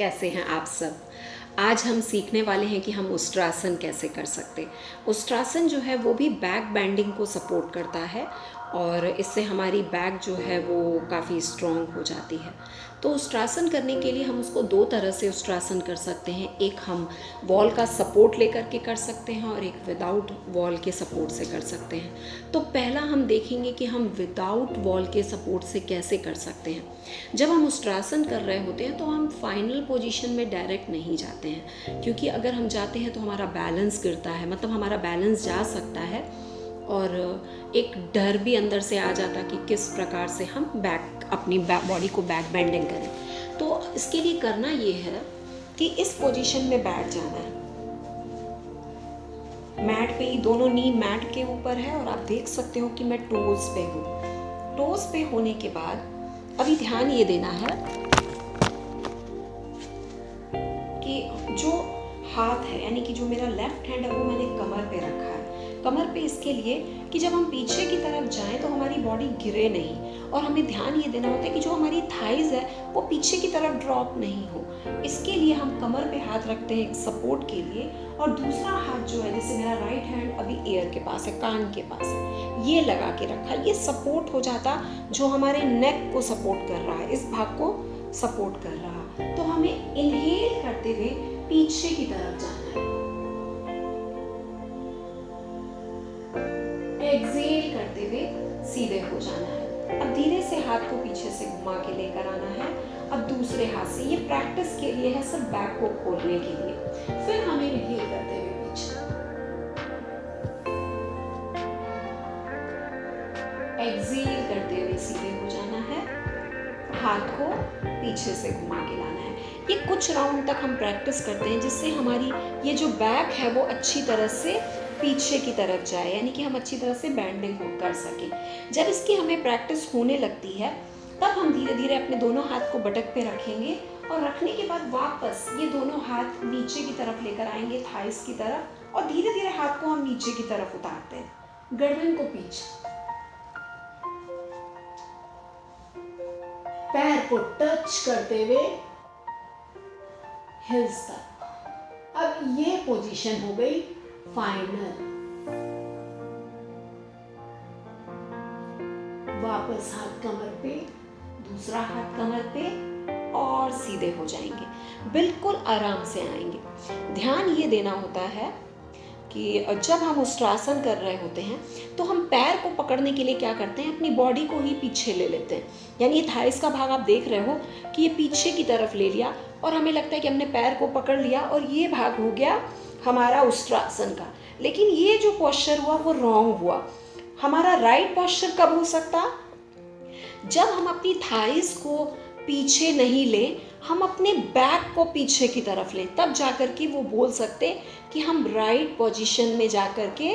कैसे हैं आप सब। आज हम सीखने वाले हैं कि हम उष्ट्रासन कैसे कर सकते। उष्ट्रासन जो है वो भी बैक बेंडिंग को सपोर्ट करता है और इससे हमारी बैक जो है वो काफ़ी स्ट्रॉन्ग हो जाती है। तो उष्ट्रासन करने के लिए हम उसको दो तरह से उष्ट्रासन कर सकते हैं। एक हम वॉल का सपोर्ट लेकर के कर सकते हैं और एक विदाउट वॉल के सपोर्ट से कर सकते हैं। तो पहला हम देखेंगे कि हम विदाउट वॉल के सपोर्ट से कैसे कर सकते हैं। जब हम उष्ट्रासन कर रहे होते हैं तो हम फाइनल पोजीशन में डायरेक्ट नहीं जाते हैं, क्योंकि अगर हम जाते हैं तो हमारा बैलेंस गिरता है, मतलब हमारा बैलेंस जा सकता है और एक डर भी अंदर से आ जाता कि किस प्रकार से हम अपनी बॉडी को बैक बेंडिंग करें। तो इसके लिए करना ये है कि इस पोजीशन में बैठ जाना है। मैट पे ही दोनों नी मैट के ऊपर है और आप देख सकते हो कि मैं टोज पे हूँ। टोज पे होने के बाद अभी ध्यान ये देना है कि जो हाथ है यानी कि जो मेरा लेफ्ट हैंड है वो मैंने कमर पे रखा है। कमर पे इसके लिए कि जब हम पीछे की तरफ जाएं तो हमारी बॉडी गिरे नहीं, और हमें ध्यान ये देना होता है कि जो हमारी थाइज है वो पीछे की तरफ ड्रॉप नहीं हो। इसके लिए हम कमर पे हाथ रखते हैं सपोर्ट के लिए, और दूसरा हाथ जो है, जैसे मेरा राइट हैंड अभी ईयर के पास है, कान के पास है, ये लगा के रखा। ये सपोर्ट हो जाता जो हमारे नेक को सपोर्ट कर रहा है, इस भाग को सपोर्ट कर रहा। तो हमें इनहेल करते हुए पीछे की तरफ जाना है, एक्सहेल करते हुए सीधे हो जाना है। अब धीरे से हाथ को पीछे से घुमा के लेकर आना है। अब दूसरे हाथ से, ये प्रैक्टिस के लिए है, सिर्फ बैक को खोलने के लिए। फिर हमें इनहेल करते हुए पीछे, एक्सहेल करते हुए सीधे हो जाना है, हाथ को पीछे से घुमा के लाना है। ये कुछ राउंड तक हम प्रैक्टिस करते हैं, जिससे हमारी ये जो बैक है वो अच्छी तरह से पीछे की तरफ जाए, यानी कि हम अच्छी तरह से बेंडिंग कर सकें। जब इसकी हमें प्रैक्टिस होने लगती है तब हम धीरे धीरे अपने दोनों हाथ को बटक पे रखेंगे, और रखने के बाद वापस ये दोनों हाथ नीचे की तरफ लेकर आएंगे, थाइस की तरफ, और धीरे धीरे हाथ को हम नीचे की तरफ उतारते हैं, गर्दन को पीछे, पैर को टच करते हुए हिल्स तक। अब ये पोजीशन हो गई फाइनल। वापस हाथ कमर पे, दूसरा हाथ कमर पे, और सीधे हो जाएंगे, बिल्कुल आराम से आएंगे। ध्यान ये देना होता है कि जब हम उष्ट्रासन कर रहे होते हैं तो हम पैर को पकड़ने के लिए क्या करते हैं, अपनी बॉडी को ही पीछे ले लेते हैं। यानी ये थाइस का भाग आप देख रहे हो कि ये पीछे की तरफ ले लिया, और हमें लगता है कि हमने पैर को पकड़ लिया और ये भाग हो गया हमारा उष्ट्रासन का। लेकिन ये जो पोस्चर हुआ वो रॉन्ग हुआ। हमारा राइट पोस्चर कब हो सकता, जब हम अपनी थाइस को पीछे नहीं लें, हम अपने बैक को पीछे की तरफ लें, तब जाकर के वो बोल सकते कि हम राइट पोजीशन में जाकर के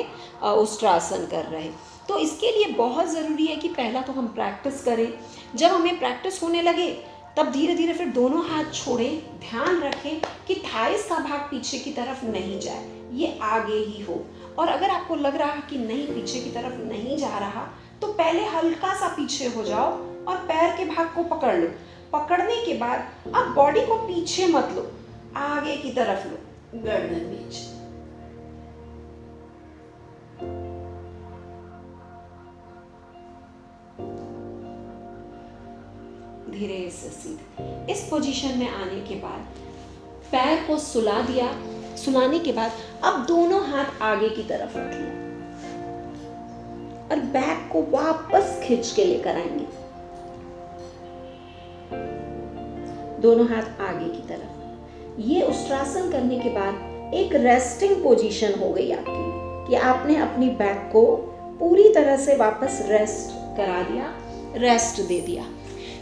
उष्ट्रासन कर रहे हैं। तो इसके लिए बहुत ज़रूरी है कि पहला तो हम प्रैक्टिस करें। जब हमें प्रैक्टिस होने लगे तब धीरे धीरे फिर दोनों हाथ छोड़ें, ध्यान रखें कि थाइस का भाग पीछे की तरफ नहीं जाए, ये आगे ही हो। और अगर आपको लग रहा है कि नहीं, पीछे की तरफ नहीं जा रहा, तो पहले हल्का सा पीछे हो जाओ और पैर के भाग को पकड़ लो। पकड़ने के बाद अब बॉडी को पीछे मत लो, आगे की तरफ लो, गर्दन बीच, धीरे से सीधे। इस पोजीशन में आने के बाद पैर को सुला दिया। सुलाने के बाद अब दोनों हाथ आगे की तरफ रख लिया और बैक को वापस खींच के लेकर आएंगे, दोनों हाथ आगे की तरफ। ये उष्ट्रासन करने के बाद एक रेस्टिंग पोजीशन हो गई आपकी, कि आपने अपनी बैक को पूरी तरह से वापस रेस्ट करा दिया, रेस्ट दे दिया।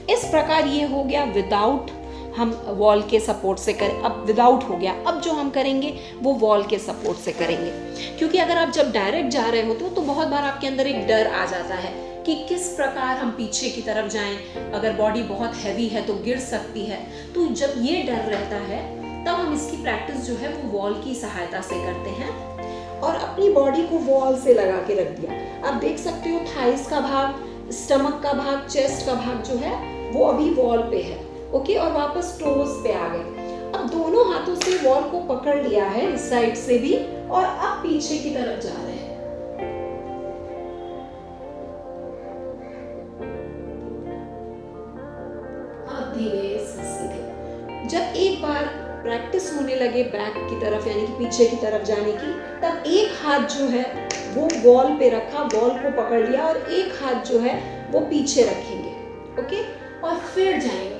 इस प्रकार ये हो गया विदाउट हम वॉल के सपोर्ट से करें। अब विदाउट हो गया, अब जो हम करेंगे वो वॉल के सपोर्ट से करेंगे, क्योंकि अगर आप जब डायरेक्ट जा रहे होते हो तो बहुत बार आपके अंदर एक डर आ जाता है कि किस प्रकार हम पीछे की तरफ जाएं, अगर बॉडी बहुत हैवी है तो गिर सकती है। तो जब ये डर रहता है तब हम इसकी प्रैक्टिस जो है वो वॉल की सहायता से करते हैं, और अपनी बॉडी को वॉल से लगा के रख दिया। आप देख सकते हो थाइस का भाग, स्टमक का भाग, चेस्ट का भाग जो है वो अभी वॉल पे है, ओके, और वापस टोज पे आ गए। अब दोनों हाथों से वॉल को पकड़ लिया है इस साइड से भी, और अब पीछे की तरफ जा रहे हैं। अब धीरे से सीधे। जब एक बार प्रैक्टिस होने लगे बैक की तरफ यानी कि पीछे की तरफ जाने की, तब एक हाथ जो है वो वॉल पे रखा, वॉल को पकड़ लिया, और एक हाथ जो है वो पीछे रखेंगे। ओके, और फिर जाएंगे।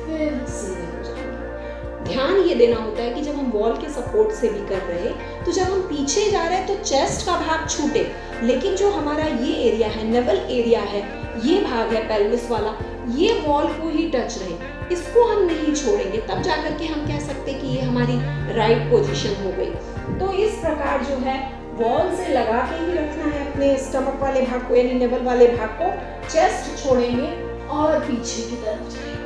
फिर सीधे हो जाएंगे। ध्यान ये देना होता है कि जब हम वॉल के सपोर्ट से भी कर रहे हैं, तो जब हम पीछे जा रहे हैं तो चेस्ट का भाग छूटे, लेकिन जो हमारा ये एरिया है, नेवल एरिया है, ये भाग है पेल्विस वाला, ये वॉल को ही टच रहे, इसको हम नहीं छोड़ेंगे। तब जाकर के हम कह सकते हैं कि ये हमारी राइट पोजीशन हो गई। तो इस प्रकार जो है वॉल से लगा के ही रखना है अपने स्टमक वाले भाग को यानी नेवल वाले भाग को, चेस्ट छोड़ेंगे और पीछे की तरफ जाएंगे।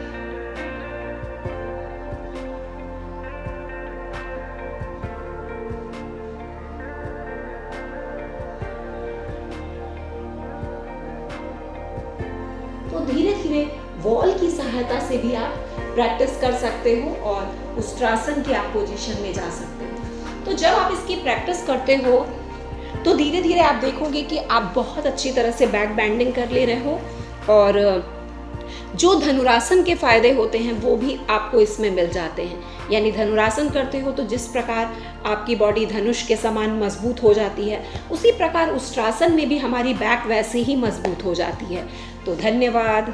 तो धीरे धीरे वॉल की सहायता से भी आप प्रैक्टिस कर सकते हो और उष्ट्रासन की आप पोजीशन में जा सकते हो। तो जब आप इसकी प्रैक्टिस करते हो तो धीरे धीरे आप देखोगे कि आप बहुत अच्छी तरह से बैक बेंडिंग कर ले रहे हो, और जो धनुरासन के फायदे होते हैं वो भी आपको इसमें मिल जाते हैं। यानी धनुरासन करते हो तो जिस प्रकार आपकी बॉडी धनुष के समान मजबूत हो जाती है, उसी प्रकार उष्ट्रासन में भी हमारी बैक वैसे ही मजबूत हो जाती है। तो धन्यवाद।